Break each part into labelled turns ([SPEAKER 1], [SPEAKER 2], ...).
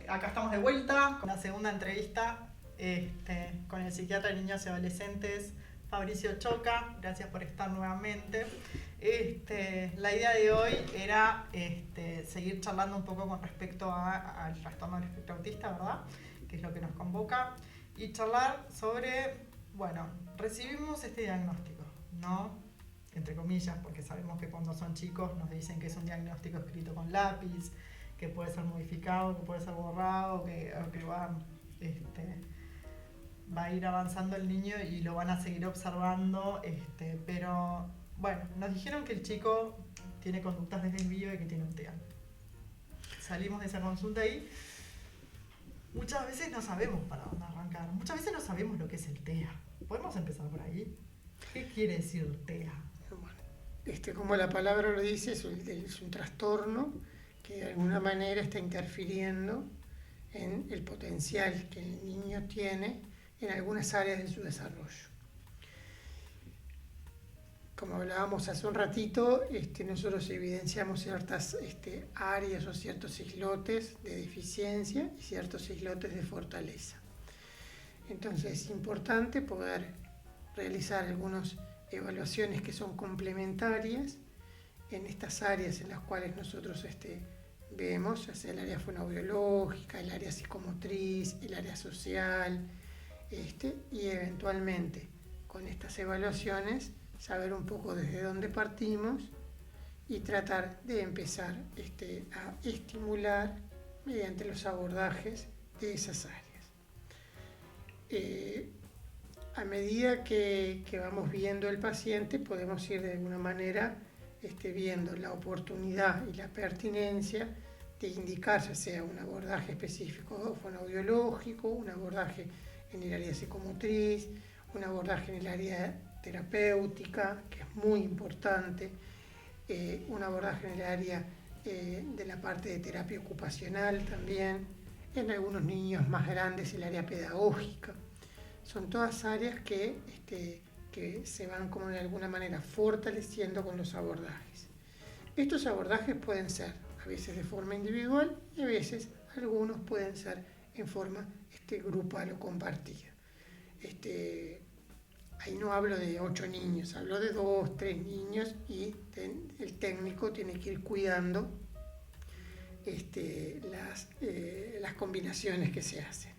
[SPEAKER 1] Acá estamos de vuelta con la segunda entrevista con el psiquiatra de niños y adolescentes Fabricio Choca. Gracias por estar nuevamente. La idea de hoy era seguir charlando un poco con respecto al trastorno del espectro autista, ¿verdad? Que es lo que nos convoca. Y charlar sobre, bueno, recibimos este diagnóstico, ¿no? Entre comillas, porque sabemos que cuando son chicos nos dicen que es un diagnóstico escrito con lápiz, que puede ser modificado, que puede ser borrado, que va a ir avanzando el niño y lo van a seguir observando, pero bueno, nos dijeron que el chico tiene conductas de desvío y que tiene un TEA. Salimos de esa consulta y muchas veces no sabemos para dónde arrancar, muchas veces no sabemos lo que es el TEA. ¿Podemos empezar por ahí? ¿Qué quiere decir TEA?
[SPEAKER 2] Bueno, como la palabra lo dice, es un trastorno que de alguna manera está interfiriendo en el potencial que el niño tiene en algunas áreas de su desarrollo. Como hablábamos hace un ratito, nosotros evidenciamos ciertas áreas o ciertos islotes de deficiencia y ciertos islotes de fortaleza. Entonces es importante poder realizar algunas evaluaciones que son complementarias en estas áreas en las cuales nosotros vemos, ya sea el área fonoaudiológica, el área psicomotriz, el área social, y eventualmente con estas evaluaciones saber un poco desde dónde partimos y tratar de empezar a estimular mediante los abordajes de esas áreas. A medida que vamos viendo el paciente, podemos ir de alguna manera viendo la oportunidad y la pertinencia de indicar ya sea un abordaje específico fonoaudiológico, un abordaje en el área psicomotriz, un abordaje en el área terapéutica, que es muy importante, un abordaje en el área de la parte de terapia ocupacional también, en algunos niños más grandes el área pedagógica. Son todas áreas que se van como de alguna manera fortaleciendo con los abordajes. Estos abordajes pueden ser a veces de forma individual y a veces algunos pueden ser en forma grupal o compartida. Ahí no hablo de 8 niños, hablo de 2, 3 niños y el técnico tiene que ir cuidando las combinaciones que se hacen.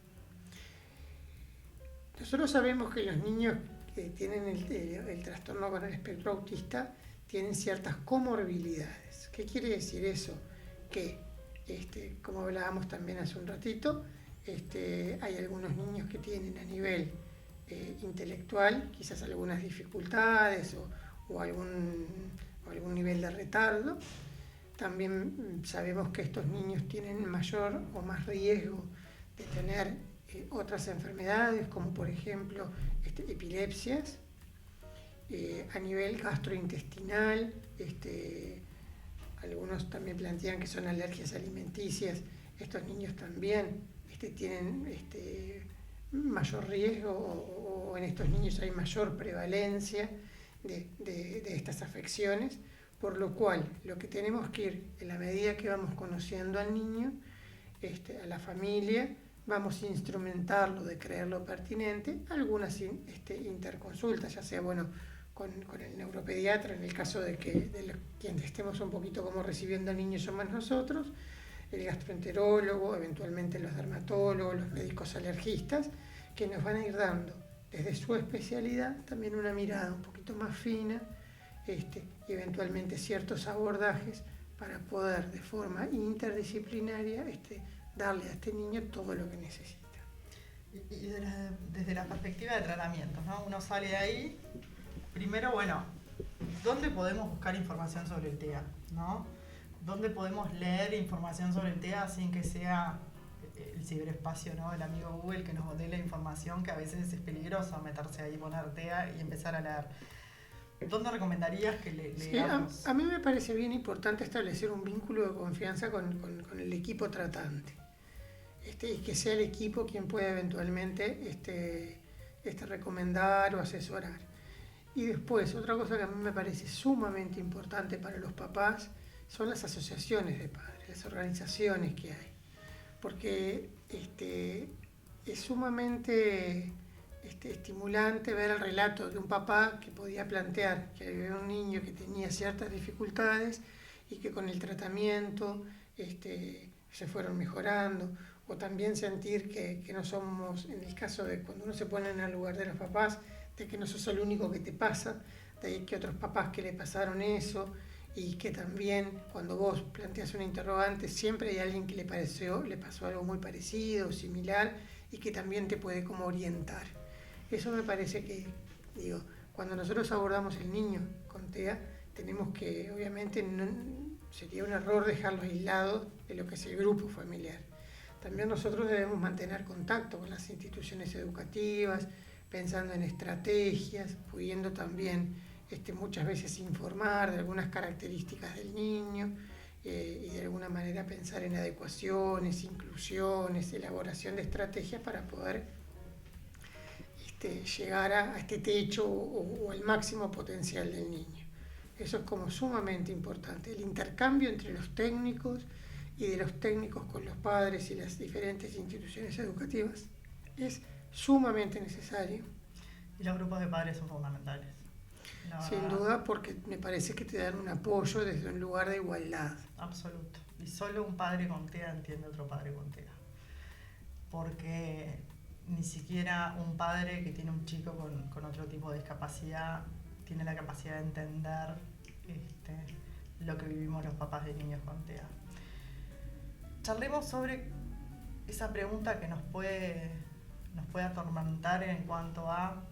[SPEAKER 2] Nosotros sabemos que los niños que tienen el trastorno con el espectro autista tienen ciertas comorbilidades. ¿Qué quiere decir eso? Que, como hablábamos también hace un ratito, hay algunos niños que tienen a nivel intelectual quizás algunas dificultades o algún nivel de retardo. También sabemos que estos niños tienen mayor o más riesgo de tener otras enfermedades, como por ejemplo epilepsias, a nivel gastrointestinal. Algunos también plantean que son alergias alimenticias. Estos niños también tienen mayor riesgo o en estos niños hay mayor prevalencia de estas afecciones, por lo cual lo que tenemos que ir en la medida que vamos conociendo al niño, a la familia, vamos a instrumentarlo de creerlo pertinente, algunas interconsultas, ya sea con el neuropediatra, en el caso de que quien estemos un poquito como recibiendo al niño somos nosotros, el gastroenterólogo, eventualmente los dermatólogos, los médicos alergistas, que nos van a ir dando desde su especialidad también una mirada un poquito más fina, y eventualmente ciertos abordajes para poder de forma interdisciplinaria darle a este niño todo lo que necesita.
[SPEAKER 1] Y desde la perspectiva de tratamientos, ¿no? Uno sale de ahí, primero, ¿dónde podemos buscar información sobre el TEA? ¿No? ¿Dónde podemos leer información sobre el TEA sin que sea el ciberespacio, ¿no? El amigo Google que nos dé la información, que a veces es peligroso meterse ahí, poner TEA y empezar a leer? ¿Dónde recomendarías que leamos?
[SPEAKER 2] Sí, a mí me parece bien importante establecer un vínculo de confianza con el equipo tratante. Y que sea el equipo quien pueda eventualmente recomendar o asesorar. Y después, otra cosa que a mí me parece sumamente importante para los papás son las asociaciones de padres, las organizaciones que hay. porque es sumamente estimulante ver el relato de un papá que podía plantear que había un niño que tenía ciertas dificultades y que con el tratamiento se fueron mejorando, o también sentir que no somos, en el caso de cuando uno se pone en el lugar de los papás, de que no sos el único que te pasa, de que otros papás que le pasaron eso, y que también cuando vos planteas una interrogante siempre hay alguien que le pasó algo muy parecido o similar y que también te puede como orientar. Eso me parece que, digo, cuando nosotros abordamos el niño con TEA, tenemos que, obviamente, sería un error dejarlo aislado de lo que es el grupo familiar. También nosotros debemos mantener contacto con las instituciones educativas, pensando en estrategias, pudiendo también muchas veces informar de algunas características del niño y de alguna manera pensar en adecuaciones, inclusiones, elaboración de estrategias para poder llegar a este techo o al máximo potencial del niño. Eso es como sumamente importante. El intercambio entre los técnicos y de los técnicos con los padres y las diferentes instituciones educativas es sumamente necesario.
[SPEAKER 1] Y los grupos de padres son fundamentales.
[SPEAKER 2] Sin duda, porque me parece que te dan un apoyo desde un lugar de igualdad.
[SPEAKER 1] Absoluto. Y solo un padre con TEA entiende a otro padre con TEA. Porque ni siquiera un padre que tiene un chico con otro tipo de discapacidad tiene la capacidad de entender lo que vivimos los papás de niños con TEA. Charlemos sobre esa pregunta que nos puede atormentar en cuanto a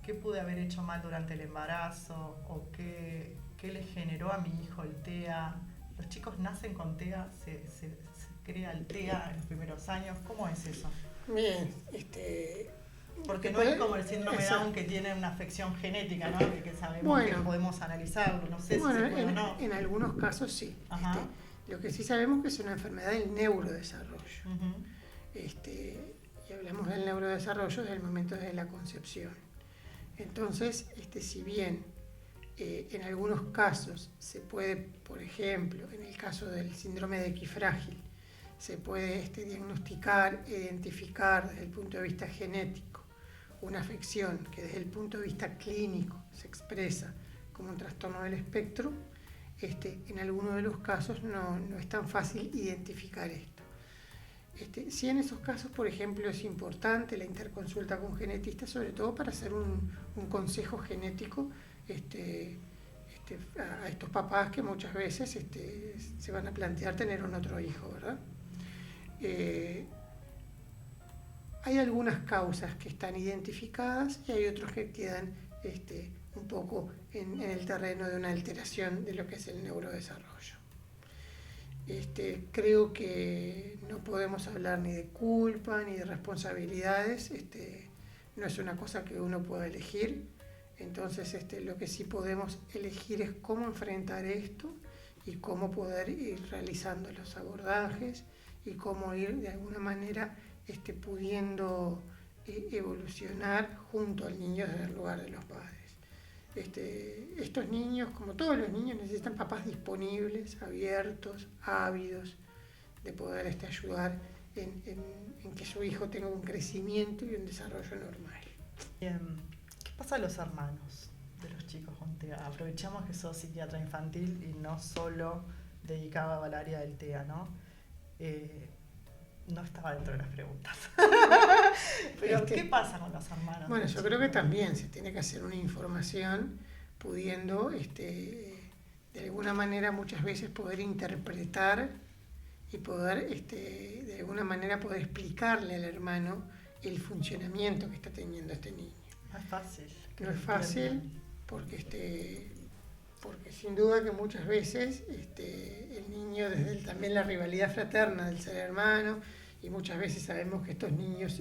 [SPEAKER 1] qué pude haber hecho mal durante el embarazo o qué le generó a mi hijo el TEA. ¿Los chicos nacen con TEA? ¿Se crea el TEA en los primeros años? ¿Cómo es eso?
[SPEAKER 2] Bien,
[SPEAKER 1] porque no es como el síndrome de Down que tiene una afección genética, ¿no? Que sabemos que podemos analizarlo, no sé si se puede o no.
[SPEAKER 2] En algunos casos sí. Lo que sí sabemos que es una enfermedad del neurodesarrollo. Y hablamos del neurodesarrollo desde el momento de la concepción. Entonces, si bien en algunos casos se puede, por ejemplo, en el caso del síndrome de equifrágil, se puede diagnosticar, identificar desde el punto de vista genético una afección que desde el punto de vista clínico se expresa como un trastorno del espectro, en algunos de los casos no es tan fácil identificar esto. Sí, en esos casos, por ejemplo, es importante la interconsulta con genetistas, sobre todo para hacer un consejo genético a estos papás que muchas veces se van a plantear tener un otro hijo, ¿verdad? Hay algunas causas que están identificadas y hay otros que quedan un poco en el terreno de una alteración de lo que es el neurodesarrollo. Creo que no podemos hablar ni de culpa ni de responsabilidades, no es una cosa que uno pueda elegir, entonces lo que sí podemos elegir es cómo enfrentar esto y cómo poder ir realizando los abordajes y cómo ir de alguna manera pudiendo evolucionar junto al niño desde el lugar de los padres. Estos niños, como todos los niños, necesitan papás disponibles, abiertos, ávidos, de poder ayudar en que su hijo tenga un crecimiento y un desarrollo normal.
[SPEAKER 1] Bien. ¿Qué pasa a los hermanos de los chicos con TEA? Aprovechamos que sos psiquiatra infantil y no solo dedicado al área del TEA, ¿no? No estaba dentro de las preguntas. Pero, ¿qué pasa con los hermanos?
[SPEAKER 2] Bueno, yo creo que también se tiene que hacer una información pudiendo, de alguna manera, muchas veces poder interpretar y poder, de alguna manera, poder explicarle al hermano el funcionamiento que está teniendo este niño.
[SPEAKER 1] No es fácil.
[SPEAKER 2] No es fácil porque sin duda que muchas veces el niño, desde también la rivalidad fraterna del ser hermano, y muchas veces sabemos que estos niños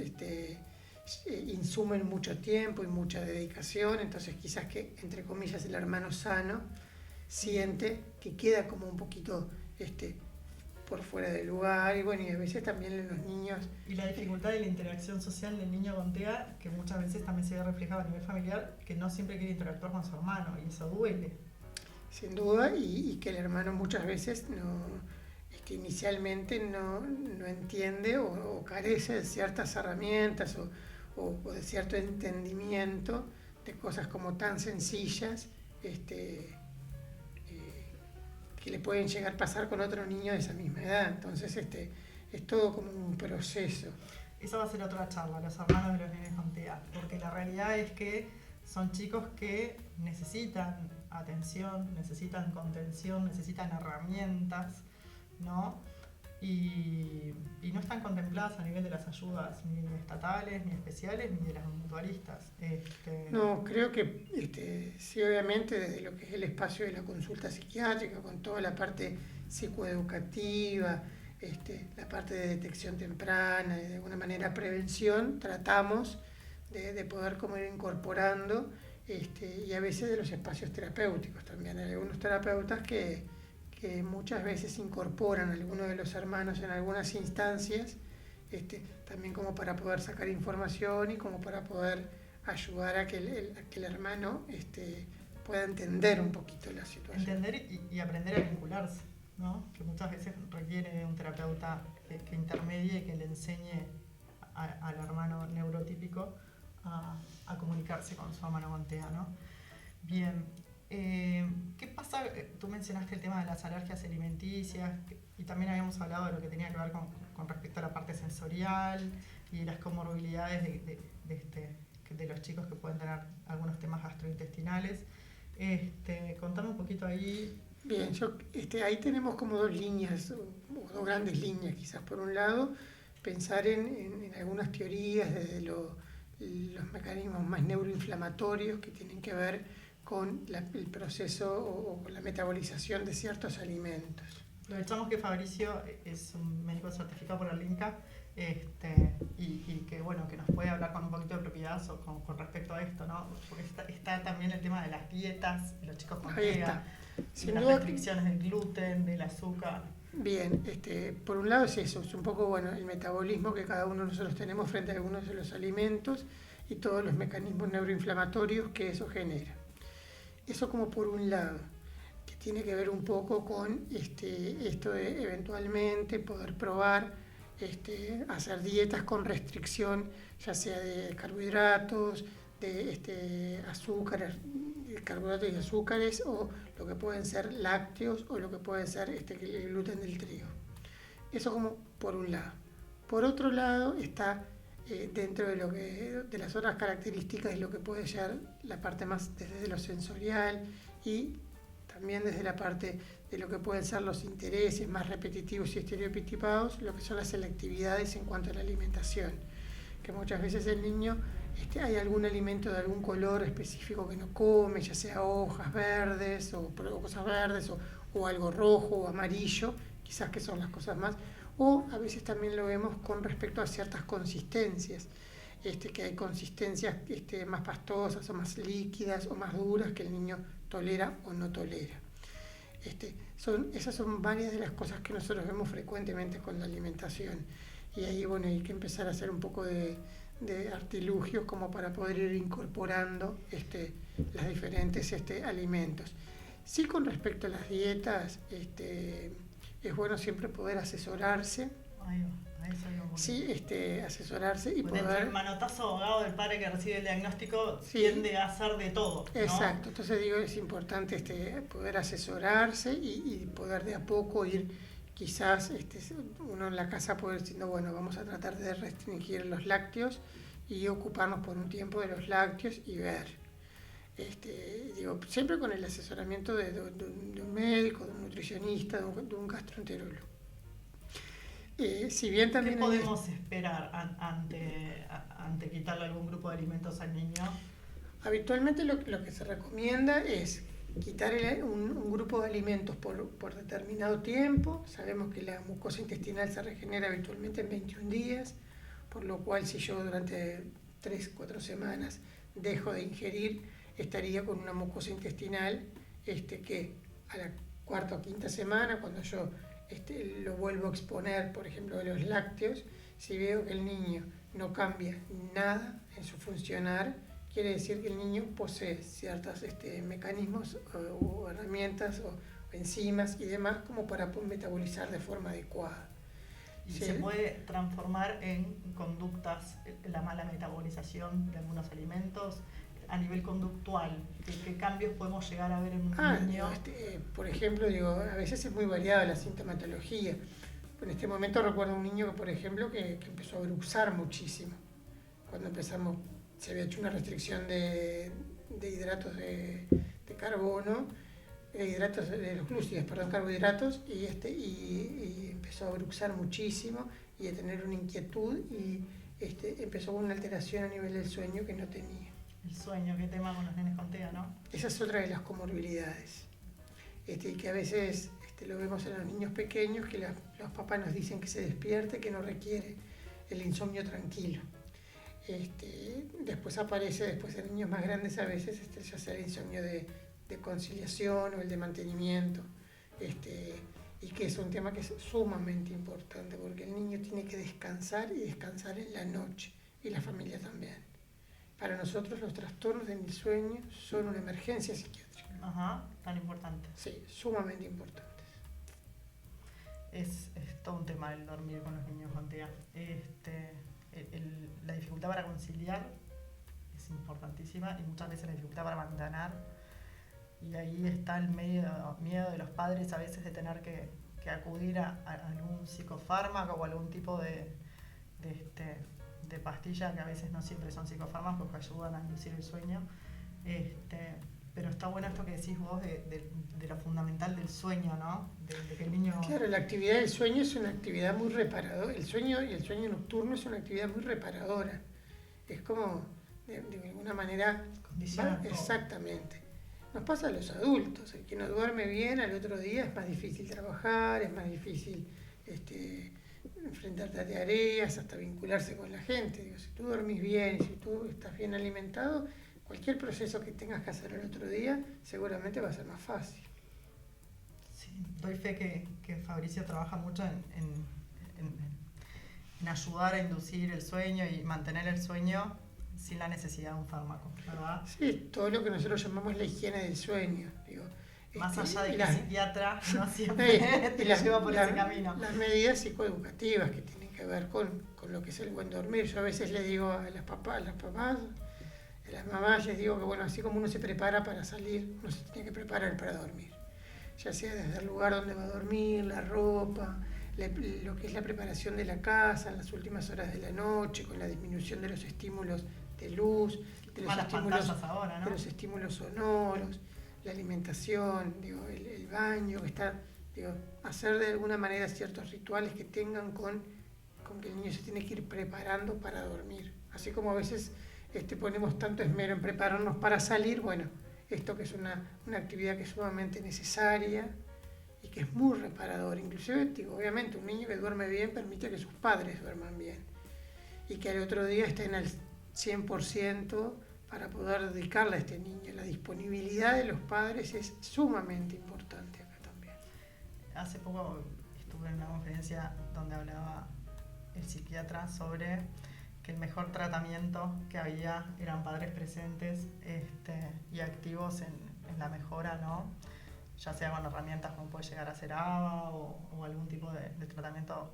[SPEAKER 2] insumen mucho tiempo y mucha dedicación, entonces quizás que, entre comillas, el hermano sano siente que queda como un poquito por fuera del lugar, y bueno, y a veces también en los niños...
[SPEAKER 1] Y la dificultad de la interacción social del niño con TEA, que muchas veces también se ve reflejado a nivel familiar, que no siempre quiere interactuar con su hermano, y eso duele.
[SPEAKER 2] Sin duda, y que el hermano muchas veces no inicialmente no entiende o carece de ciertas herramientas o de cierto entendimiento de cosas como tan sencillas que le pueden llegar a pasar con otro niño de esa misma edad. Entonces es todo como un proceso.
[SPEAKER 1] Esa va a ser otra charla, los hermanos de los nenes con TEA, porque la realidad es que son chicos que necesitan atención, necesitan contención, necesitan herramientas, ¿no? Y no están contempladas a nivel de las ayudas ni estatales, ni especiales, ni de las mutualistas.
[SPEAKER 2] No, creo que sí, obviamente desde lo que es el espacio de la consulta psiquiátrica, con toda la parte psicoeducativa, la parte de detección temprana, de alguna manera prevención, tratamos de poder como ir incorporando, y a veces de los espacios terapéuticos también. Hay algunos terapeutas que muchas veces incorporan a algunos de los hermanos en algunas instancias, también como para poder sacar información y como para poder ayudar a que el hermano pueda entender un poquito la situación.
[SPEAKER 1] Entender y aprender a vincularse, ¿no? Que muchas veces requiere de un terapeuta que intermedie y que le enseñe al hermano neurotípico a comunicarse con su hermano con TEA, ¿no? Bien. ¿Qué pasa? Tú mencionaste el tema de las alergias alimenticias y también habíamos hablado de lo que tenía que ver con respecto a la parte sensorial y las comorbilidades de los chicos que pueden tener algunos temas gastrointestinales. Contame un poquito ahí.
[SPEAKER 2] Bien, ahí tenemos como dos líneas, o dos grandes líneas quizás. Por un lado, pensar en algunas teorías desde los mecanismos más neuroinflamatorios que tienen que ver con el proceso o con la metabolización de ciertos alimentos.
[SPEAKER 1] Aprovechamos que Fabricio es un médico certificado por el INCA y que bueno, que nos puede hablar con un poquito de propiedad con respecto a esto, ¿no? Porque está también el tema de las dietas de los chicos con TEA, las restricciones del gluten, del azúcar.
[SPEAKER 2] Bien, por un lado es eso, es un poco bueno el metabolismo que cada uno de nosotros tenemos frente a algunos de los alimentos y todos los mecanismos neuroinflamatorios que eso genera. Eso como por un lado, que tiene que ver un poco con esto de eventualmente poder probar, hacer dietas con restricción, ya sea de carbohidratos, de azúcares, carbohidratos y azúcares, o lo que pueden ser lácteos, o lo que puede ser el gluten del trigo. Eso como por un lado. Por otro lado está dentro de las otras características de lo que puede ser la parte más desde lo sensorial y también desde la parte de lo que pueden ser los intereses más repetitivos y estereotipados, lo que son las selectividades en cuanto a la alimentación, que muchas veces el niño hay algún alimento de algún color específico que no come, ya sea hojas verdes o cosas verdes o algo rojo o amarillo, quizás que son las cosas más. O a veces también lo vemos con respecto a ciertas consistencias, que hay consistencias más pastosas o más líquidas o más duras que el niño tolera o no tolera. Esas son varias de las cosas que nosotros vemos frecuentemente con la alimentación. Y ahí bueno, hay que empezar a hacer un poco de artilugios como para poder ir incorporando los diferentes alimentos. Sí, con respecto a las dietas, es bueno siempre poder asesorarse. Sí, asesorarse y
[SPEAKER 1] poder.
[SPEAKER 2] Poder.
[SPEAKER 1] El manotazo abogado del padre que recibe el diagnóstico tiende a hacer de todo, ¿no?
[SPEAKER 2] Exacto, entonces digo, es importante poder asesorarse y poder de a poco ir, quizás uno en la casa puede ir diciendo, bueno, vamos a tratar de restringir los lácteos y ocuparnos por un tiempo de los lácteos y ver. Siempre con el asesoramiento de un médico, de un nutricionista, de un gastroenterólogo. Si bien también
[SPEAKER 1] ¿qué podemos esperar ante quitarle algún grupo de alimentos al niño?
[SPEAKER 2] Habitualmente lo que se recomienda es quitar un grupo de alimentos por determinado tiempo. Sabemos que la mucosa intestinal se regenera habitualmente en 21 días, por lo cual si yo durante 3-4 semanas dejo de ingerir, estaría con una mucosa intestinal que a la 4ª o 5ª semana, cuando yo lo vuelvo a exponer, por ejemplo, de los lácteos, si veo que el niño no cambia nada en su funcionar, quiere decir que el niño posee ciertos mecanismos o herramientas o enzimas y demás como para metabolizar de forma adecuada.
[SPEAKER 1] Y
[SPEAKER 2] Sí.
[SPEAKER 1] se puede transformar en conductas, la mala metabolización de algunos alimentos a nivel conductual. ¿Qué cambios podemos llegar a ver en un niño?
[SPEAKER 2] Por ejemplo, a veces es muy variada la sintomatología. En este momento recuerdo un niño, por ejemplo, que empezó a bruxar muchísimo. Cuando empezamos, se había hecho una restricción de hidratos de carbono, de los glúcidos, perdón, carbohidratos, y empezó a bruxar muchísimo y a tener una inquietud y empezó con una alteración a nivel del sueño que no tenía.
[SPEAKER 1] El sueño, qué tema con los nenes con TEA, ¿no?
[SPEAKER 2] Esa es otra de las comorbilidades, que a veces lo vemos en los niños pequeños, que los papás nos dicen que se despierte, que no requiere el insomnio tranquilo. Después aparece, después en niños más grandes a veces, ya sea el insomnio de conciliación o el de mantenimiento, y que es un tema que es sumamente importante, porque el niño tiene que descansar y descansar en la noche, y la familia también. Para nosotros los trastornos del sueño son una emergencia psiquiátrica.
[SPEAKER 1] Ajá, tan importante.
[SPEAKER 2] Sí, sumamente importantes.
[SPEAKER 1] Es todo un tema el dormir con los niños con TEA. La dificultad para conciliar es importantísima y muchas veces la dificultad para mantener. Y ahí está el miedo de los padres a veces de tener que acudir a algún psicofármaco o algún tipo de pastilla, que a veces no siempre son psicofármacos que ayudan a inducir el sueño. Pero está bueno esto que decís vos de lo fundamental del sueño, ¿no? De que el niño...
[SPEAKER 2] Claro, la actividad del sueño es una actividad muy reparadora. El sueño y el sueño nocturno es una actividad muy reparadora. Es como, de alguna manera...
[SPEAKER 1] Condiciona todo.
[SPEAKER 2] Exactamente. Nos pasa a los adultos. El que no duerme bien al otro día es más difícil trabajar, es más difícil enfrentarte a tareas, hasta vincularse con la gente. Digo, si tú dormís bien, si tú estás bien alimentado, cualquier proceso que tengas que hacer el otro día seguramente va a ser más fácil.
[SPEAKER 1] Sí, doy fe que Fabricio trabaja mucho en ayudar a inducir el sueño y mantener el sueño sin la necesidad de un fármaco, ¿verdad?
[SPEAKER 2] Sí, todo lo que nosotros llamamos la higiene del sueño. Digo,
[SPEAKER 1] más allá de que el psiquiatra no siempre te lleva por ese camino.
[SPEAKER 2] Las medidas psicoeducativas que tienen que ver con lo que es el buen dormir. Yo a veces le digo a las mamás, les digo que bueno, así como uno se prepara para salir, uno se tiene que preparar para dormir. Ya sea desde el lugar donde va a dormir, la ropa, lo que es la preparación de la casa en las últimas horas de la noche, con la disminución de los estímulos de luz, de los estímulos sonoros, la alimentación, el baño, hacer de alguna manera ciertos rituales que tengan con que el niño se tiene que ir preparando para dormir. Así como a veces ponemos tanto esmero en prepararnos para salir, bueno, esto que es una actividad que es sumamente necesaria y que es muy reparadora. Inclusive, obviamente, un niño que duerme bien permite que sus padres duerman bien y que al otro día estén al 100% para poder dedicarle a este niño. La disponibilidad de los padres es sumamente importante acá también.
[SPEAKER 1] Hace poco estuve en una conferencia donde hablaba el psiquiatra sobre que el mejor tratamiento que había eran padres presentes y activos en la mejora, ¿no? Ya sea con herramientas como puede llegar a ser ABA o algún tipo de tratamiento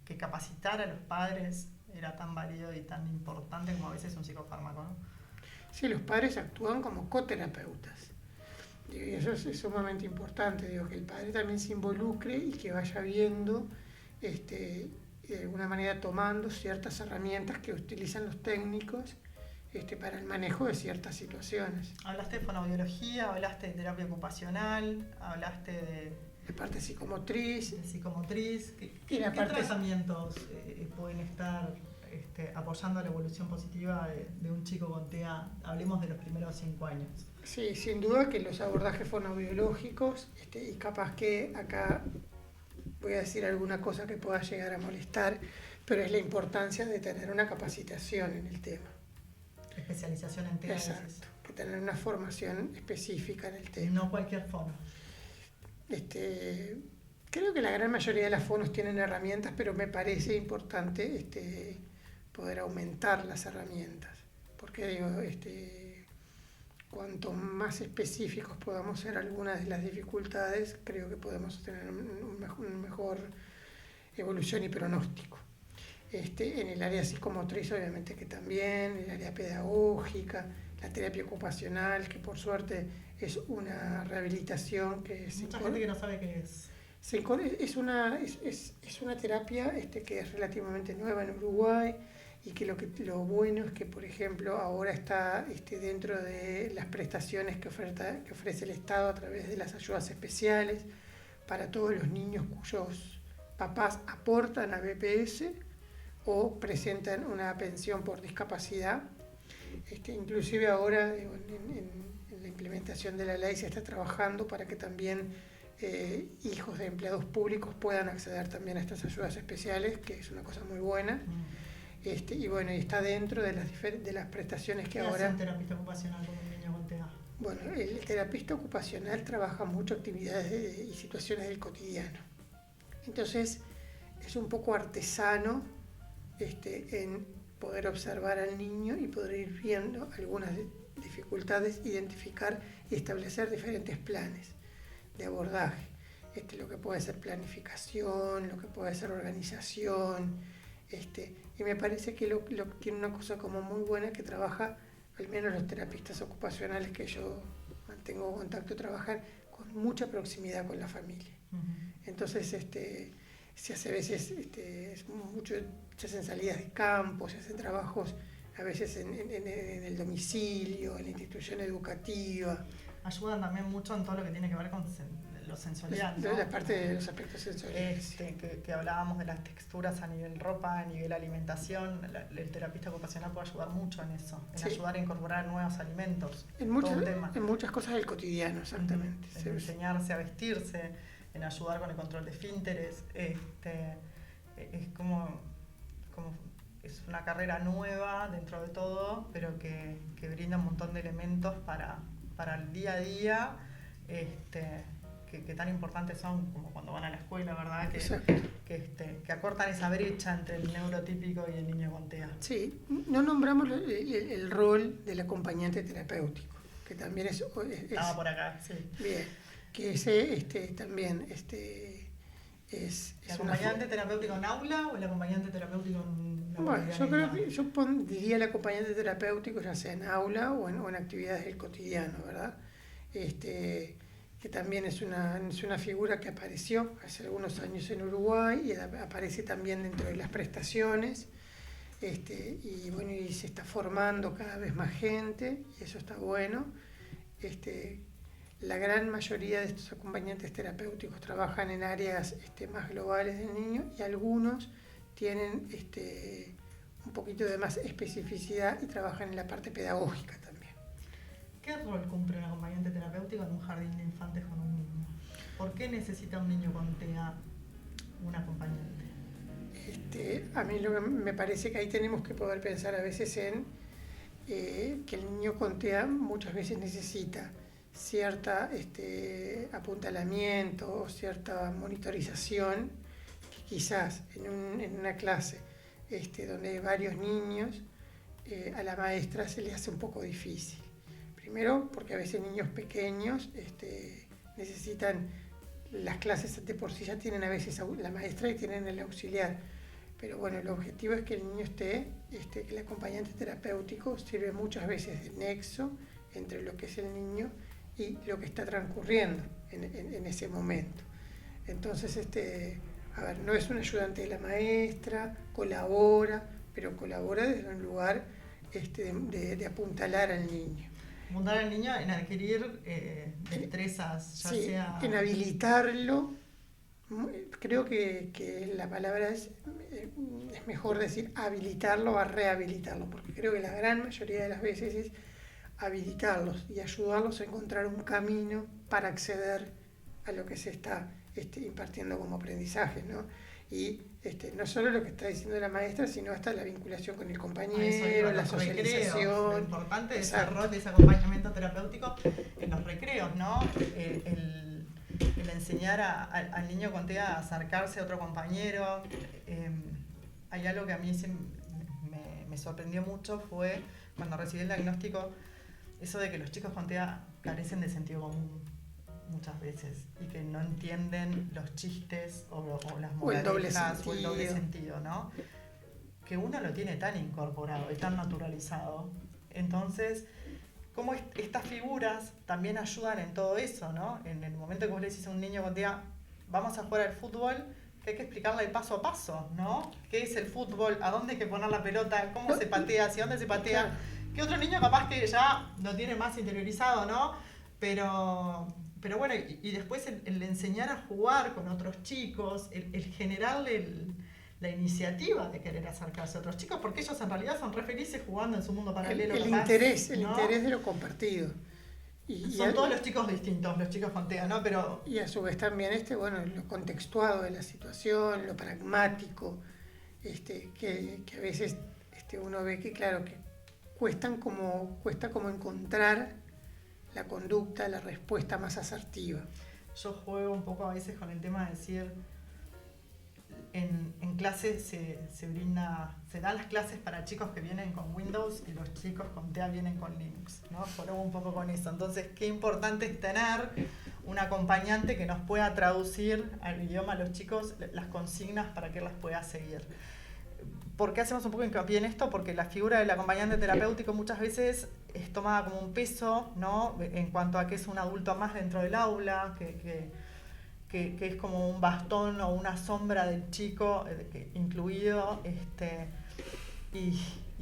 [SPEAKER 1] que capacitara a los padres era tan válido y tan importante como a veces un psicofármaco, ¿no?
[SPEAKER 2] Sí, los padres actúan como coterapeutas. Y eso es sumamente importante, que el padre también se involucre y que vaya viendo, de alguna manera tomando ciertas herramientas que utilizan los técnicos para el manejo de ciertas situaciones.
[SPEAKER 1] Hablaste de fonoaudiología, hablaste de terapia ocupacional, hablaste de
[SPEAKER 2] parte psicomotriz.
[SPEAKER 1] ¿Qué tratamientos pueden estar apoyando la evolución positiva de un chico con TEA? Hablemos de los primeros 5 años.
[SPEAKER 2] Sí, sin duda que los abordajes fonoaudiológicos, y capaz que acá voy a decir alguna cosa que pueda llegar a molestar, pero es la importancia de tener una capacitación en el tema.
[SPEAKER 1] Especialización en TEA.
[SPEAKER 2] Exacto, que tener una formación específica en el tema.
[SPEAKER 1] No cualquier fono.
[SPEAKER 2] Creo que la gran mayoría de las fonos tienen herramientas, pero me parece importante poder aumentar las herramientas. Porque cuanto más específicos podamos ser algunas de las dificultades, creo que podemos tener una mejor evolución y pronóstico. En el área psicomotriz obviamente que también, en el área pedagógica, la terapia ocupacional, que por suerte es una rehabilitación que
[SPEAKER 1] mucha gente que no sabe qué es.
[SPEAKER 2] Es una terapia que es relativamente nueva en Uruguay y que lo bueno es que, por ejemplo, ahora está dentro de las prestaciones que ofrece el Estado a través de las ayudas especiales para todos los niños cuyos papás aportan a BPS o presentan una pensión por discapacidad. Inclusive ahora en la implementación de la ley se está trabajando para que también hijos de empleados públicos puedan acceder también a estas ayudas especiales, que es una cosa muy buena. Y bueno, y está dentro de las prestaciones que
[SPEAKER 1] ¿Qué
[SPEAKER 2] ahora...
[SPEAKER 1] hace un terapista ocupacional con un niño con TEA?
[SPEAKER 2] Bueno, el terapista ocupacional trabaja mucho actividades y situaciones del cotidiano. Entonces, es un poco artesano en poder observar al niño y poder ir viendo algunas dificultades, identificar y establecer diferentes planes de abordaje. Lo que puede ser planificación, lo que puede ser organización, y me parece que tiene una cosa como muy buena que trabaja, al menos los terapistas ocupacionales que yo mantengo contacto, trabajan con mucha proximidad con la familia. Entonces, se hace a veces, se hacen salidas de campo, se hacen trabajos a veces en el domicilio, en la institución educativa.
[SPEAKER 1] Ayudan también mucho en todo lo que tiene que ver con lo sensorial, ¿no?
[SPEAKER 2] La parte de los aspectos sensoriales.
[SPEAKER 1] Que hablábamos de las texturas a nivel ropa, a nivel alimentación. El terapista ocupacional puede ayudar mucho en eso, en ayudar a incorporar nuevos alimentos.
[SPEAKER 2] En muchas cosas del cotidiano, exactamente.
[SPEAKER 1] En enseñarse a vestirse, en ayudar con el control de esfínteres. Es como es una carrera nueva dentro de todo, pero que brinda un montón de elementos para el día a día, que tan importantes son como cuando van a la escuela, ¿verdad? Que acortan esa brecha entre el neurotípico y el niño con TEA.
[SPEAKER 2] Sí, no nombramos el rol del acompañante terapéutico, que también es
[SPEAKER 1] estaba por acá, sí.
[SPEAKER 2] Bien, que ese también es
[SPEAKER 1] ¿el acompañante terapéutico en aula o el acompañante terapéutico en la
[SPEAKER 2] bueno, yo diría el acompañante terapéutico ya sea en aula o en actividades del cotidiano, ¿verdad? Que también es una figura que apareció hace algunos años en Uruguay y aparece también dentro de las prestaciones, y bueno, y se está formando cada vez más gente y eso está bueno. La gran mayoría de estos acompañantes terapéuticos trabajan en áreas más globales del niño y algunos tienen un poquito de más especificidad y trabajan en la parte pedagógica también.
[SPEAKER 1] ¿Qué rol cumple un acompañante terapéutico en un jardín de infantes con un niño? ¿Por qué necesita un niño con TEA un acompañante?
[SPEAKER 2] A mí me parece que ahí tenemos que poder pensar a veces en que el niño con TEA muchas veces necesita cierta apuntalamiento o cierta monitorización que quizás en una clase donde hay varios niños, a la maestra se le hace un poco difícil. Primero porque a veces niños pequeños necesitan, las clases de por sí ya tienen a veces la maestra y tienen el auxiliar, pero bueno, el objetivo es que el niño que el acompañante terapéutico sirve muchas veces de nexo entre lo que es el niño y lo que está transcurriendo en ese momento. Entonces, no es un ayudante de la maestra, colabora, pero colabora desde un lugar de apuntalar al niño.
[SPEAKER 1] Apuntalar al niño en adquirir destrezas, ya
[SPEAKER 2] sí,
[SPEAKER 1] sea...
[SPEAKER 2] en habilitarlo. Creo que la palabra es mejor decir habilitarlo a rehabilitarlo, porque creo que la gran mayoría de las veces es habilitarlos y ayudarlos a encontrar un camino para acceder a lo que se está impartiendo como aprendizaje, ¿no? Y no solo lo que está diciendo la maestra, sino hasta la vinculación con el compañero, la socialización.
[SPEAKER 1] Lo importante de ese rol, de ese acompañamiento terapéutico en los recreos, ¿no? El enseñar al niño con TEA a acercarse a otro compañero. Hay algo que a mí me sorprendió mucho, fue cuando recibí el diagnóstico, eso de que los chicos con TEA carecen de sentido común muchas veces y que no entienden los chistes o las moralejas o el doble sentido, ¿no? Que uno lo tiene tan incorporado y tan naturalizado. Entonces, cómo estas figuras también ayudan en todo eso, ¿no? En el momento que vos le decís a un niño con TEA, vamos a jugar al fútbol, que hay que explicarle el paso a paso, ¿no? ¿Qué es el fútbol? ¿A dónde hay que poner la pelota? ¿Cómo se patea? ¿Hacia dónde se patea? Que otro niño capaz que ya lo tiene más interiorizado, ¿no? Pero bueno, y después el enseñar a jugar con otros chicos, el generarle la iniciativa de querer acercarse a otros chicos, porque ellos en realidad son re felices jugando en su mundo paralelo.
[SPEAKER 2] El interés de lo compartido.
[SPEAKER 1] Son todos los chicos distintos, los chicos con TEA, ¿no? Pero...
[SPEAKER 2] Y a su vez también lo contextuado de la situación, lo pragmático, que a veces uno ve que, claro, que cuesta como encontrar la conducta, la respuesta más asertiva.
[SPEAKER 1] Yo juego un poco a veces con el tema de decir, en clase se dan las clases para chicos que vienen con Windows y los chicos con TEA vienen con Linux, ¿no? Juego un poco con eso. Entonces, qué importante es tener un acompañante que nos pueda traducir al idioma a los chicos las consignas para que las pueda seguir. ¿Por qué hacemos un poco hincapié en esto? Porque la figura del acompañante terapéutico muchas veces es tomada como un peso, ¿no? En cuanto a que es un adulto más dentro del aula, que es como un bastón o una sombra del chico incluido, y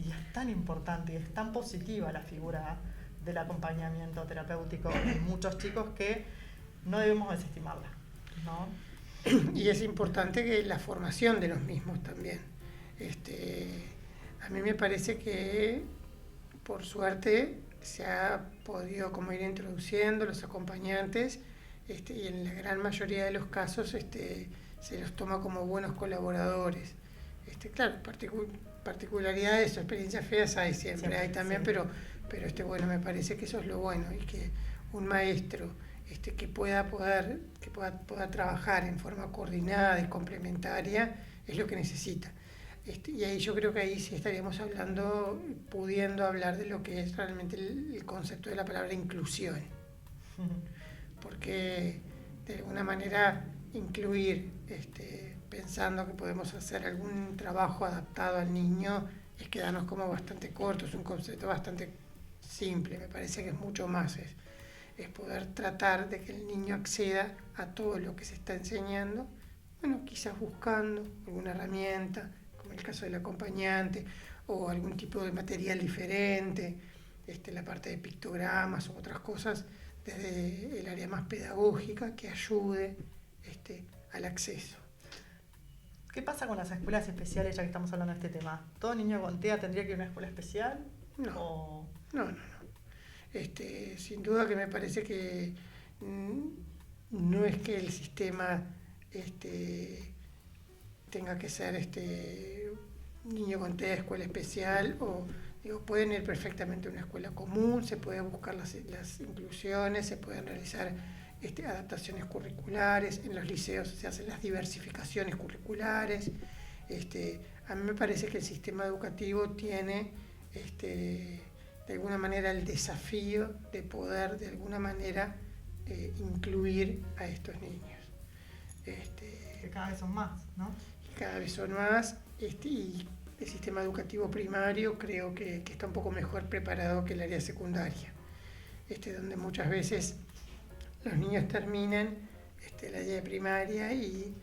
[SPEAKER 1] es tan importante y es tan positiva la figura del acompañamiento terapéutico en muchos chicos que no debemos desestimarla, ¿no?
[SPEAKER 2] Y es importante que la formación de los mismos también. A mí me parece que por suerte se ha podido como ir introduciendo los acompañantes, y en la gran mayoría de los casos se los toma como buenos colaboradores. Claro, particularidades o experiencias feas hay siempre hay también, sí. Pero bueno, me parece que eso es lo bueno, y que un maestro que pueda trabajar en forma coordinada y complementaria es lo que necesita. Y ahí yo creo que ahí sí estaríamos pudiendo hablar de lo que es realmente el concepto de la palabra inclusión. Porque de alguna manera incluir, pensando que podemos hacer algún trabajo adaptado al niño, es quedarnos como bastante cortos, es un concepto bastante simple, me parece que es mucho más, es poder tratar de que el niño acceda a todo lo que se está enseñando, bueno, quizás buscando alguna herramienta, como el caso del acompañante, o algún tipo de material diferente, la parte de pictogramas o otras cosas, desde el área más pedagógica que ayude al acceso.
[SPEAKER 1] ¿Qué pasa con las escuelas especiales, ya que estamos hablando de este tema? ¿Todo niño con TEA tendría que ir a una escuela especial?
[SPEAKER 2] No. Sin duda que me parece que no es que el sistema tenga que ser niño con TEA, escuela especial, pueden ir perfectamente a una escuela común, se pueden buscar las inclusiones, se pueden realizar adaptaciones curriculares, en los liceos se hacen las diversificaciones curriculares. A mí me parece que el sistema educativo tiene de alguna manera el desafío de poder de alguna manera incluir a estos niños.
[SPEAKER 1] Que cada vez son más, ¿no?
[SPEAKER 2] Cada vez son más, y el sistema educativo primario creo que está un poco mejor preparado que el área secundaria, donde muchas veces los niños terminan la área primaria y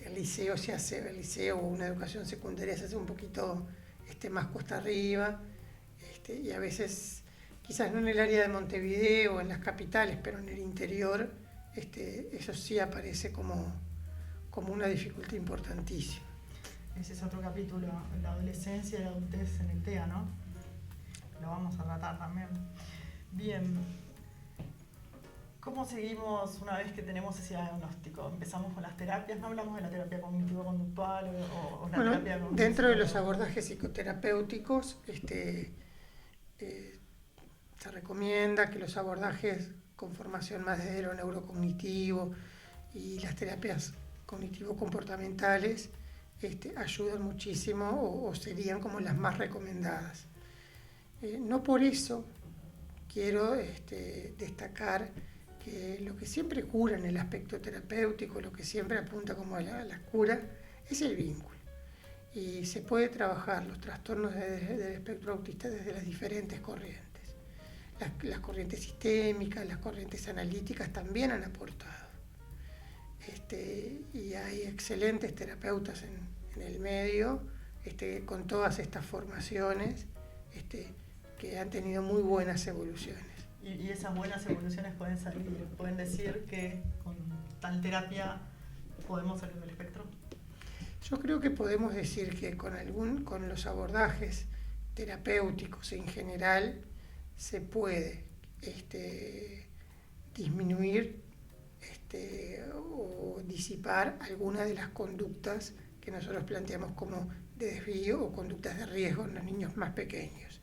[SPEAKER 2] el liceo o una educación secundaria se hace un poquito más cuesta arriba, y a veces, quizás no en el área de Montevideo o en las capitales, pero en el interior, eso sí aparece como una dificultad importantísima.
[SPEAKER 1] Ese es otro capítulo, la adolescencia y la adultez en el TEA, ¿no? Lo vamos a tratar también. Bien. ¿Cómo seguimos una vez que tenemos ese diagnóstico? Empezamos con las terapias, no hablamos de la terapia cognitivo-conductual o la terapia cognitivo.
[SPEAKER 2] Dentro de los abordajes psicoterapéuticos, se recomienda que los abordajes con formación más desde lo neurocognitivo y las terapias cognitivo-comportamentales ayudan muchísimo o serían como las más recomendadas. No por eso quiero destacar que lo que siempre cura en el aspecto terapéutico, lo que siempre apunta como a la cura, es el vínculo. Y se puede trabajar los trastornos del espectro autista desde las diferentes corrientes. Las corrientes sistémicas, las corrientes analíticas también han aportado. Y hay excelentes terapeutas en el medio, con todas estas formaciones, que han tenido muy buenas evoluciones.
[SPEAKER 1] Y esas buenas evoluciones pueden salir, pueden decir que con tal terapia podemos salir del espectro.
[SPEAKER 2] Yo creo que podemos decir que con los abordajes terapéuticos en general se puede disminuir o disipar algunas de las conductas que nosotros planteamos como de desvío o conductas de riesgo en los niños más pequeños.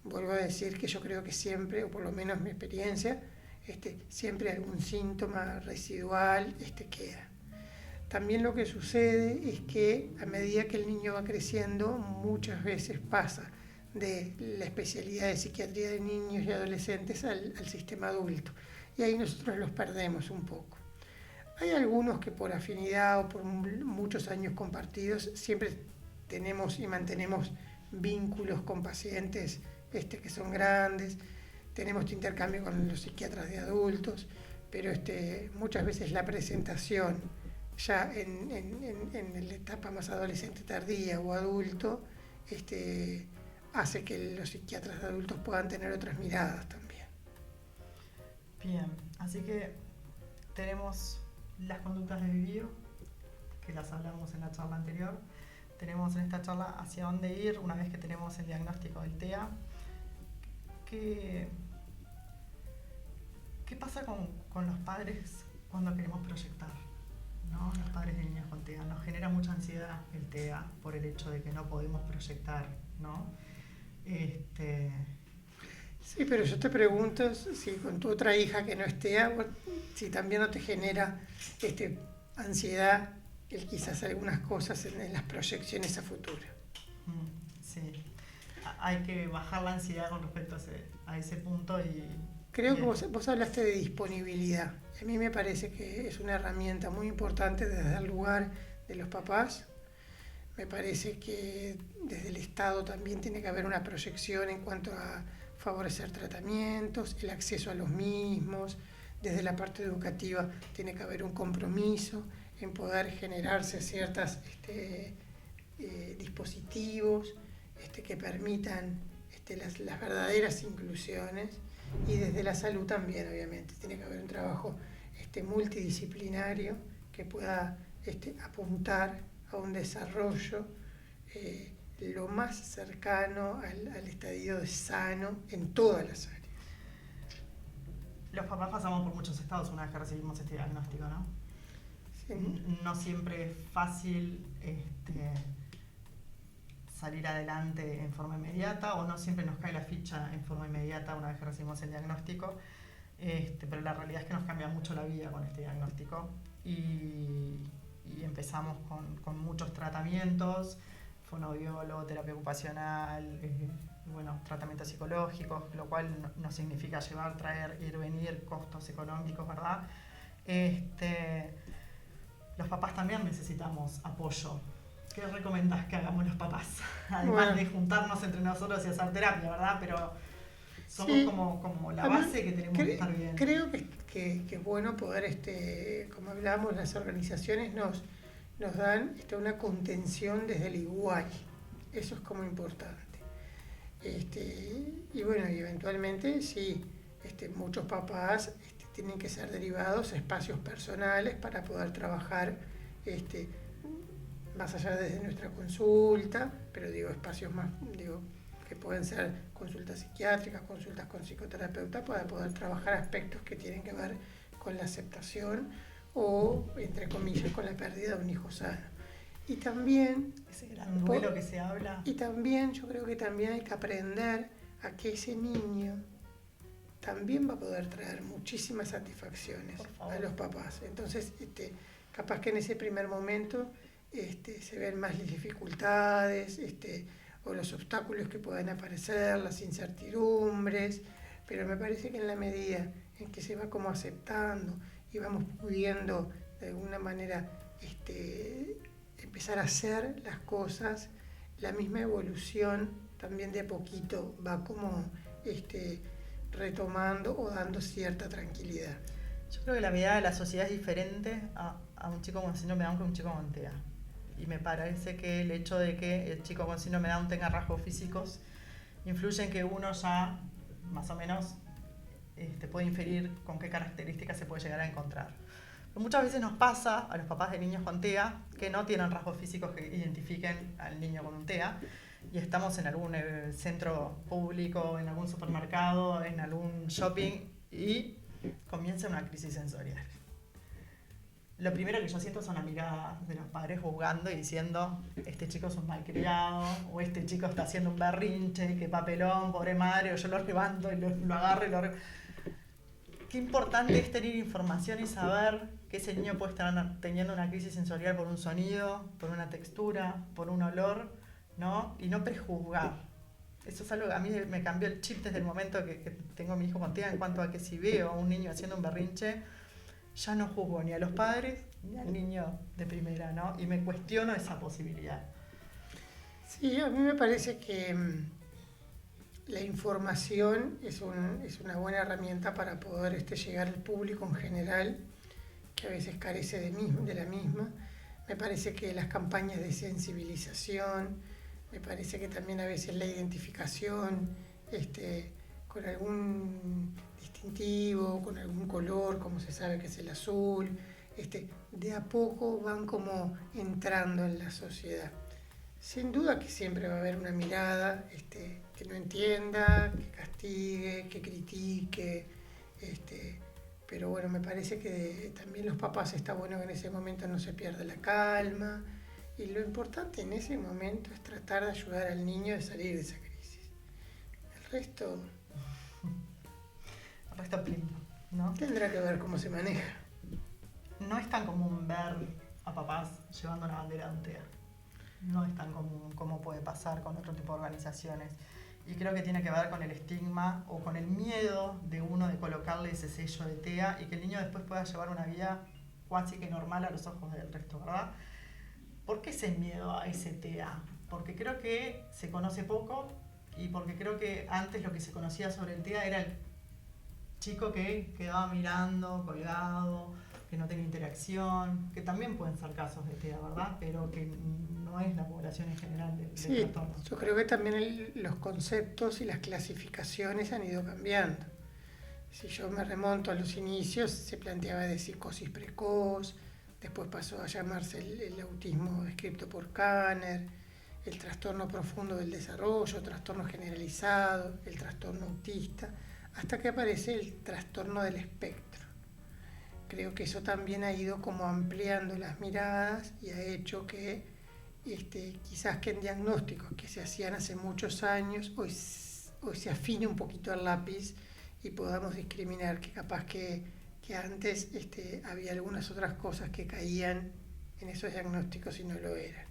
[SPEAKER 2] Vuelvo a decir que yo creo que siempre, o por lo menos mi experiencia, siempre algún síntoma residual queda. También lo que sucede es que a medida que el niño va creciendo, muchas veces pasa de la especialidad de psiquiatría de niños y adolescentes al sistema adulto. Y ahí nosotros los perdemos un poco. Hay algunos que por afinidad o por muchos años compartidos siempre tenemos y mantenemos vínculos con pacientes que son grandes, tenemos este intercambio con los psiquiatras de adultos, pero muchas veces la presentación ya en la etapa más adolescente tardía o adulto hace que los psiquiatras de adultos puedan tener otras miradas también.
[SPEAKER 1] Bien, así que tenemos las conductas de desvío, que las hablamos en la charla anterior. Tenemos en esta charla hacia dónde ir una vez que tenemos el diagnóstico del TEA. ¿Qué pasa con los padres cuando queremos proyectar? ¿No? Los padres de niños con TEA. Nos genera mucha ansiedad el TEA por el hecho de que no podemos proyectar, ¿no?
[SPEAKER 2] Sí, pero yo te pregunto si con tu otra hija que no es TEA, si también no te genera ansiedad quizás algunas cosas en las proyecciones a futuro.
[SPEAKER 1] Sí, hay que bajar la ansiedad con respecto a ese punto.
[SPEAKER 2] Creo que vos hablaste de disponibilidad. A mí me parece que es una herramienta muy importante desde el lugar de los papás. Me parece que desde el Estado también tiene que haber una proyección en cuanto a favorecer tratamientos, el acceso a los mismos. Desde la parte educativa tiene que haber un compromiso en poder generarse ciertos dispositivos que permitan las verdaderas inclusiones. Y desde la salud también, obviamente, tiene que haber un trabajo multidisciplinario que pueda apuntar a un desarrollo lo más cercano al estadio de sano en todas las áreas.
[SPEAKER 1] Los papás pasamos por muchos estados una vez que recibimos este diagnóstico, ¿no? Sí. No siempre es fácil salir adelante en forma inmediata, o no siempre nos cae la ficha en forma inmediata una vez que recibimos el diagnóstico, pero la realidad es que nos cambia mucho la vida con este diagnóstico y empezamos con muchos tratamientos, fonoaudiólogo, terapia ocupacional, tratamientos psicológicos, lo cual no significa llevar, traer, ir, venir, costos económicos, ¿verdad? Los papás también necesitamos apoyo. ¿Qué recomendás que hagamos los papás? Además de juntarnos entre nosotros y hacer terapia, ¿verdad? Pero somos sí, como la base que tenemos que estar bien.
[SPEAKER 2] Creo que es bueno poder, como hablamos, las organizaciones nos dan una contención desde el igual. Eso es como importante. Y eventualmente sí, muchos papás tienen que ser derivados a espacios personales para poder trabajar más allá de nuestra consulta, pero espacios más, que pueden ser consultas psiquiátricas, consultas con psicoterapeuta, para poder trabajar aspectos que tienen que ver con la aceptación o, entre comillas, con la pérdida de un hijo sano. Y también
[SPEAKER 1] ese gran duelo que se habla.
[SPEAKER 2] Y también yo creo que también hay que aprender a que ese niño también va a poder traer muchísimas satisfacciones a los papás. Entonces, capaz que en ese primer momento se ven más las dificultades o los obstáculos que pueden aparecer, las incertidumbres, pero me parece que en la medida en que se va como aceptando y vamos pudiendo de alguna manera empezar a hacer las cosas, la misma evolución también de a poquito va como retomando o dando cierta tranquilidad.
[SPEAKER 1] Yo creo que la mirada de la sociedad es diferente a un chico con síndrome de Down que a un chico con TEA. Y me parece que el hecho de que el chico con síndrome de Down tenga rasgos físicos influye en que uno ya más o menos puede inferir con qué características se puede llegar a encontrar. Pero muchas veces nos pasa a los papás de niños con TEA que no tienen rasgos físicos que identifiquen al niño con un TEA y estamos en algún centro público, en algún supermercado, en algún shopping y comienza una crisis sensorial. Lo primero que yo siento son las miradas de los padres juzgando y diciendo este chico es un malcriado, o este chico está haciendo un berrinche, qué papelón, pobre madre, o yo lo levanto y lo agarro y lo... Qué importante es tener información y saber que ese niño puede estar teniendo una crisis sensorial por un sonido, por una textura, por un olor, ¿no? Y no prejuzgar. Eso es algo que a mí me cambió el chip desde el momento que tengo a mi hijo con TEA en cuanto a que si veo a un niño haciendo un berrinche, ya no juzgo ni a los padres ni al niño de primera, ¿no? Y me cuestiono esa posibilidad.
[SPEAKER 2] Sí, a mí me parece que la información es una buena herramienta para poder llegar al público en general, que a veces carece de la misma. Me parece que las campañas de sensibilización, me parece que también a veces la identificación con algún distintivo, con algún color, como se sabe que es el azul, de a poco van como entrando en la sociedad. Sin duda que siempre va a haber una mirada que no entienda, que castigue, que critique, pero bueno, me parece que también los papás está bueno que en ese momento no se pierda la calma, y lo importante en ese momento es tratar de ayudar al niño a salir de esa crisis. El resto
[SPEAKER 1] primo, ¿no?
[SPEAKER 2] Tendrá que ver cómo se maneja.
[SPEAKER 1] No es tan común ver a papás llevando una bandera de un TEA. No es tan común como puede pasar con otro tipo de organizaciones. Y creo que tiene que ver con el estigma o con el miedo de uno de colocarle ese sello de TEA y que el niño después pueda llevar una vida casi que normal a los ojos del resto, ¿verdad? ¿Por qué ese miedo a ese TEA? Porque creo que se conoce poco y porque creo que antes lo que se conocía sobre el TEA era el chico que quedaba mirando, colgado, que no tenía interacción, que también pueden ser casos de TEA, ¿verdad? Pero que no es la población en general del trastorno.
[SPEAKER 2] Yo creo que también los conceptos y las clasificaciones han ido cambiando. Si yo me remonto a los inicios, se planteaba de psicosis precoz, después pasó a llamarse el autismo descrito por Kanner, el trastorno profundo del desarrollo, trastorno generalizado, el trastorno autista, hasta que aparece el trastorno del espectro. Creo que eso también ha ido como ampliando las miradas y ha hecho que quizás que en diagnósticos que se hacían hace muchos años, hoy se afine un poquito el lápiz y podamos discriminar que capaz que antes había algunas otras cosas que caían en esos diagnósticos y no lo eran.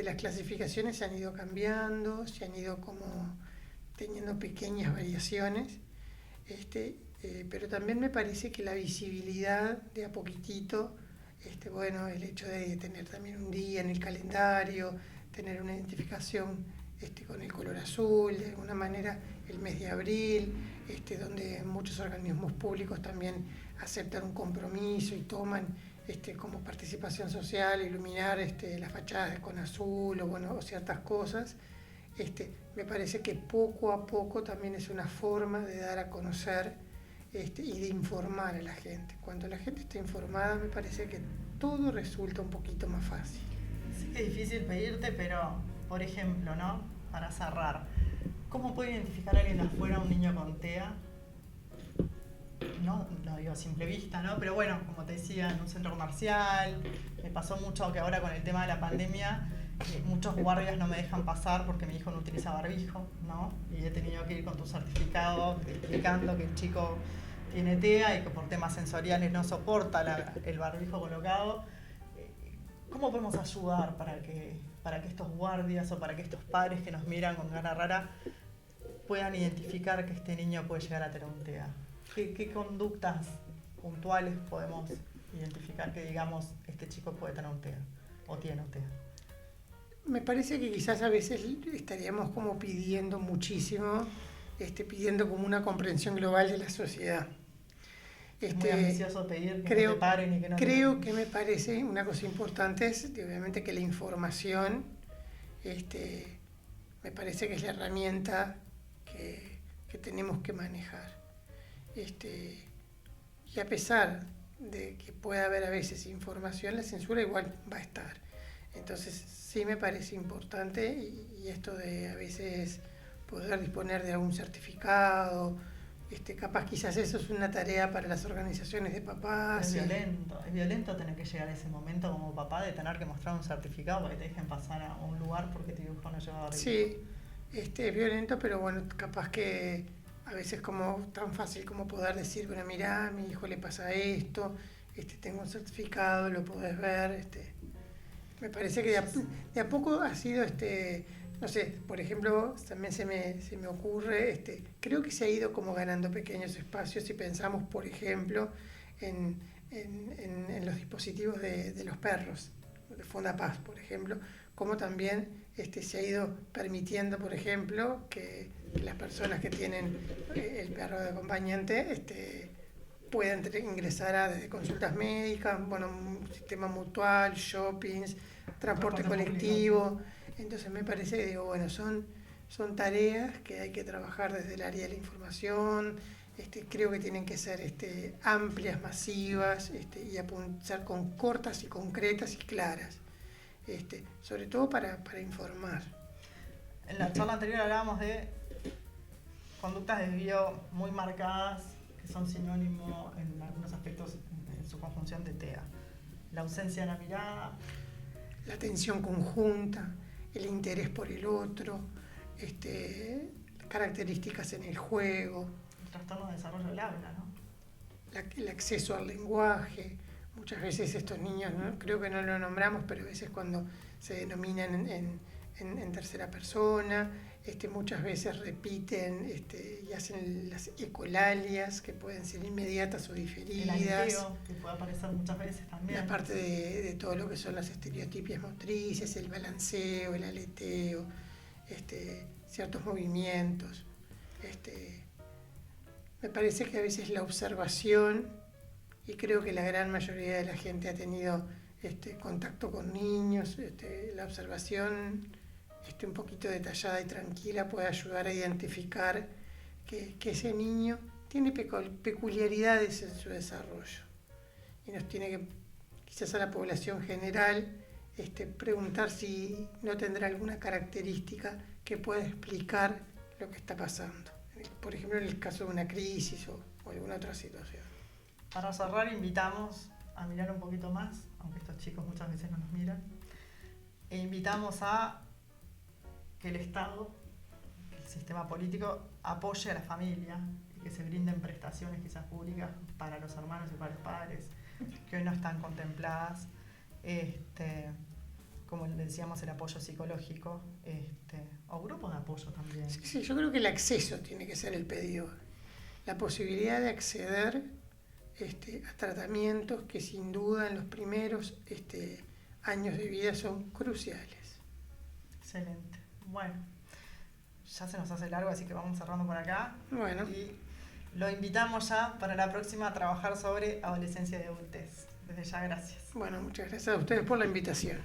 [SPEAKER 2] Las clasificaciones se han ido cambiando, se han ido como teniendo pequeñas variaciones, pero también me parece que la visibilidad de a poquitito, el hecho de tener también un día en el calendario, tener una identificación con el color azul, de alguna manera el mes de abril, donde muchos organismos públicos también aceptan un compromiso y toman como participación social, iluminar las fachadas con azul o ciertas cosas. Me parece que poco a poco también es una forma de dar a conocer y de informar a la gente. Cuando la gente está informada, me parece que todo resulta un poquito más fácil.
[SPEAKER 1] Sí que es difícil pedirte, pero, por ejemplo, ¿no? Para cerrar, ¿cómo puede identificar a alguien de afuera un niño con TEA? No digo a simple vista, ¿no? Pero bueno, como te decía, en un centro comercial, me pasó mucho que ahora con el tema de la pandemia, muchos guardias no me dejan pasar porque mi hijo no utiliza barbijo, ¿no? Y he tenido que ir con tu certificado explicando que el chico tiene TEA y que por temas sensoriales no soporta el barbijo colocado. ¿Cómo podemos ayudar para que estos guardias o para que estos padres que nos miran con cara rara puedan identificar que este niño puede llegar a tener un TEA? ¿Qué conductas puntuales podemos identificar que digamos este chico puede tener un TEA o tiene un TEA?
[SPEAKER 2] Me parece que quizás a veces estaríamos como pidiendo muchísimo, pidiendo como una comprensión global de la sociedad.
[SPEAKER 1] Es muy ambicioso pedir que
[SPEAKER 2] creo,
[SPEAKER 1] no te paren y que no
[SPEAKER 2] creo que me parece una cosa importante es obviamente que la información me parece que es la herramienta que tenemos que manejar. Y a pesar de que pueda haber a veces información, la censura igual va a estar. Entonces sí me parece importante y esto de a veces poder disponer de algún certificado, capaz quizás eso es una tarea para las organizaciones de papás.
[SPEAKER 1] Es violento tener que llegar a ese momento como papá de tener que mostrar un certificado para que te dejen pasar a un lugar porque tu hijo no llevaba registro.
[SPEAKER 2] Sí, es violento, pero bueno, capaz que a veces como tan fácil como poder decir, bueno, mirá, a mi hijo le pasa esto, tengo un certificado, lo podés ver. Me parece que de a poco ha sido, no sé, por ejemplo, también se me ocurre, creo que se ha ido como ganando pequeños espacios si pensamos, por ejemplo, en los dispositivos de los perros, de Fundapaz, por ejemplo, como también se ha ido permitiendo, por ejemplo, que las personas que tienen el perro de acompañante puedan ingresar desde consultas médicas, bueno, un sistema mutual, shoppings, transporte colectivo. Entonces me parece que digo, bueno, son tareas que hay que trabajar desde el área de la información. Creo que tienen que ser amplias, masivas, y apuntar con cortas y concretas y claras, sobre todo para informar.
[SPEAKER 1] En la charla anterior hablábamos de conductas de desvío muy marcadas que son sinónimo en algunos aspectos en su conjunción de TEA. La ausencia de la mirada,
[SPEAKER 2] la atención conjunta, el interés por el otro, características en el juego.
[SPEAKER 1] el trastorno de desarrollo del habla, ¿no?
[SPEAKER 2] El acceso al lenguaje. Muchas veces estos niños, ¿no? Creo que no lo nombramos, pero a veces cuando se denominan en tercera persona, muchas veces repiten y hacen las ecolalias que pueden ser inmediatas o diferidas.
[SPEAKER 1] El aleteo, que puede aparecer muchas veces también.
[SPEAKER 2] La parte de todo lo que son las estereotipias motrices, el balanceo, el aleteo, ciertos movimientos. Me parece que a veces la observación, y creo que la gran mayoría de la gente ha tenido contacto con niños, la observación un poquito detallada y tranquila puede ayudar a identificar que ese niño tiene peculiaridades en su desarrollo y nos tiene que, quizás a la población general, preguntar si no tendrá alguna característica que pueda explicar lo que está pasando, por ejemplo en el caso de una crisis o alguna otra situación.
[SPEAKER 1] Para cerrar, invitamos a mirar un poquito más, aunque estos chicos muchas veces no nos miran, e invitamos a que el Estado, que el sistema político apoye a la familia y que se brinden prestaciones quizás públicas para los hermanos y para los padres que hoy no están contempladas, como le decíamos, el apoyo psicológico, o grupos de apoyo también.
[SPEAKER 2] Sí, yo creo que el acceso tiene que ser el pedido, la posibilidad de acceder a tratamientos que sin duda en los primeros años de vida son cruciales.
[SPEAKER 1] Excelente. Bueno, ya se nos hace largo, así que vamos cerrando por acá.
[SPEAKER 2] Bueno.
[SPEAKER 1] Y lo invitamos ya para la próxima a trabajar sobre adolescencia y adultez. Desde ya, gracias.
[SPEAKER 2] Bueno, muchas gracias a ustedes por la invitación.